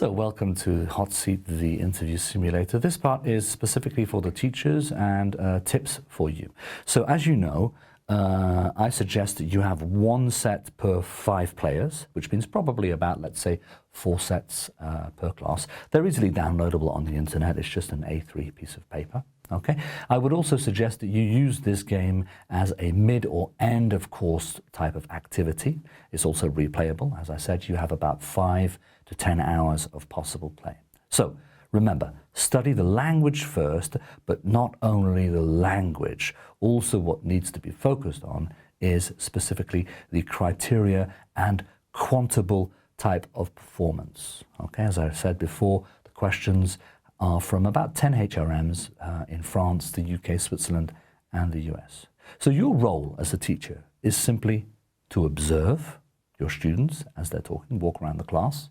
So welcome to HOTSEAT, the interview simulator. This part is specifically for the teachers and tips for you. So as you know, I suggest that you have one set per 5 players, which means probably about, let's say, 4 sets per class. They're easily downloadable on the internet. It's just an A3 piece of paper. Okay. I would also suggest that you use this game as a mid or end of course type of activity. It's also replayable. As I said, you have about 5 to 10 hours of possible play. So remember, study the language first, but not only the language. Also what needs to be focused on is specifically the criteria and quantable type of performance. Okay, as I said before, the questions are from about 10 HRMs in France, the UK, Switzerland, and the US. So your role as a teacher is simply to observe your students as they're talking, walk around the class,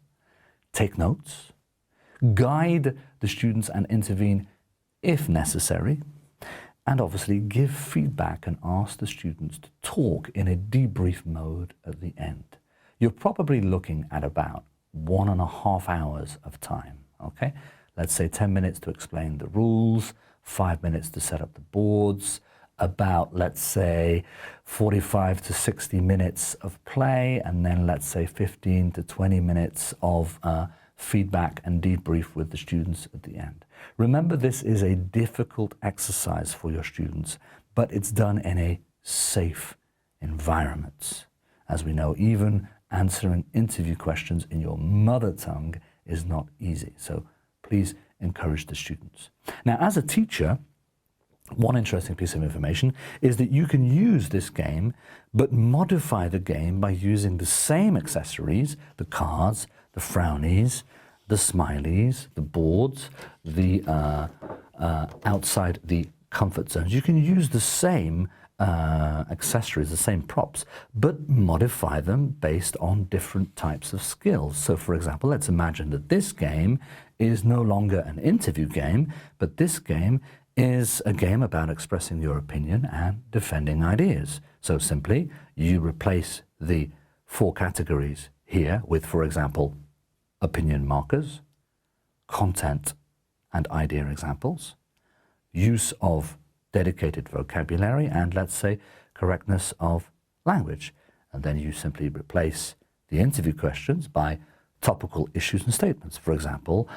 take notes, guide the students and intervene if necessary, and obviously give feedback and ask the students to talk in a debrief mode at the end. You're probably looking at about 1.5 hours of time, okay? Let's say 10 minutes to explain the rules, 5 minutes to set up the boards, about, let's say, 45 to 60 minutes of play, and then let's say 15 to 20 minutes of feedback and debrief with the students at the end. Remember, this is a difficult exercise for your students, but it's done in a safe environment. As we know, even answering interview questions in your mother tongue is not easy. So please encourage the students. Now, as a teacher, one interesting piece of information is that you can use this game, but modify the game by using the same accessories, the cards, the frownies, the smileys, the boards, the outside the comfort zones. You can use the same accessories, the same props, but modify them based on different types of skills. So for example, let's imagine that this game is no longer an interview game, but this game is a game about expressing your opinion and defending ideas. So simply, you replace the 4 categories here with, for example, opinion markers, content and idea examples, use of dedicated vocabulary, and let's say correctness of language. And then you simply replace the interview questions by topical issues and statements. For example,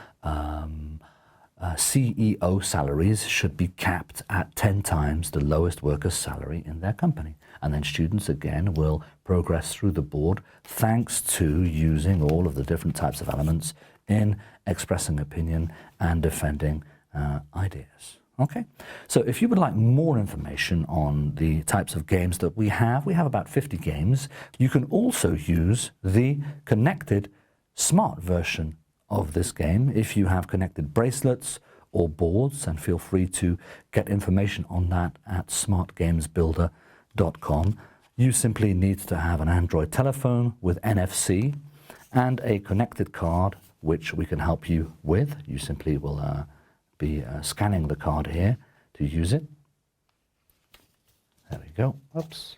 CEO salaries should be capped at 10 times the lowest worker's salary in their company. And then students again will progress through the board thanks to using all of the different types of elements in expressing opinion and defending ideas. Okay, so if you would like more information on the types of games that we have about 50 games. You can also use the connected smart version of this game if you have connected bracelets or boards, and feel free to get information on that at smartgamesbuilder.com. You simply need to have an Android telephone with NFC and a connected card, which we can help you with. You simply will be scanning the card here to use it. There we go. Oops.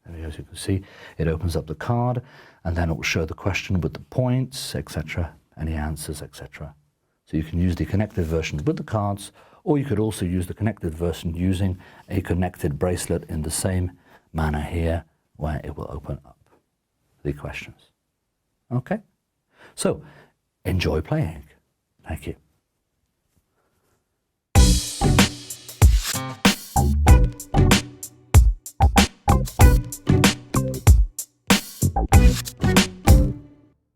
There we go. As you can see, it opens up the card, and then it will show the question with the points, etc., any answers, etc. So you can use the connected version with the cards, or you could also use the connected version using a connected bracelet in the same manner here, where it will open up the questions. Okay? So, enjoy playing. Thank you.